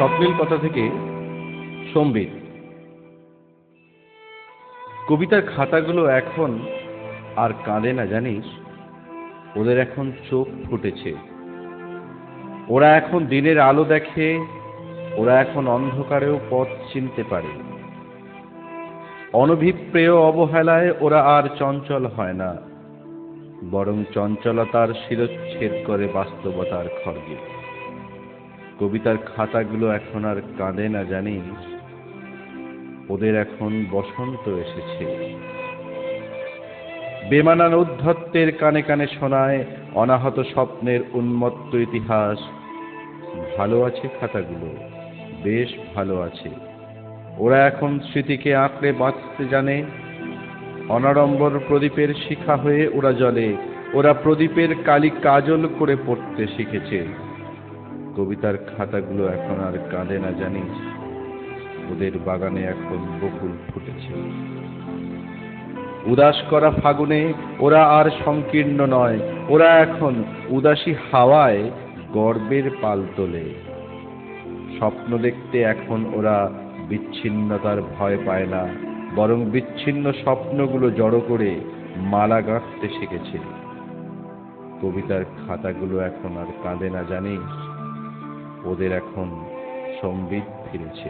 স্বপ্নের কথা থেকে সম্বিত। কবিতার খাতাগুলো এখন আর কাঁদে না জানিস, ওদের এখন চোখ ফুটেছে। ওরা এখন দিনের আলো দেখে, ওরা এখন অন্ধকারেও পথ চিনতে পারে। অনভিপ্রেয় অবহেলায় ওরা আর চঞ্চল হয় না, বরং চঞ্চলতার শিরচ্ছেদ করে বাস্তবতার খড়গে। কবিতার খাতাগুলো এখন আর কাঁদে না জানিস, ওদের এখন বসন্ত এসেছে। বেমানান উদ্ধত্তের কানে কানে শোনায় অনাহত স্বপ্নের উন্মত্ত ইতিহাস। ভালো আছে খাতাগুলো, বেশ ভালো আছে। ওরা এখন স্মৃতিকে আঁকড়ে বাঁচতে জানে। অনাড়ম্বর প্রদীপের শিখা হয়ে ওরা জ্বলে, ওরা প্রদীপের কালি কাজল করে পড়তে শিখেছে। কবিতার খাতাগুলো এখন আর কাঁদে না জানিস, ওদের বাগানে এখন বকুল ফুটেছে। উদাস করা ফাগুনে ওরা আর সংকীর্ণ নয়, ওরা এখন উদাসী হাওয়ায় গর্বের পাল তোলে। স্বপ্ন দেখতে এখন ওরা বিচ্ছিন্নতার ভয় পায় না, বরং বিচ্ছিন্ন স্বপ্নগুলো জড়ো করে মালা গাঁথতে শিখেছে। কবিতার খাতাগুলো এখন আর কাঁদে না জানিস, ওদের এখন সম্বিত ফিরেছে।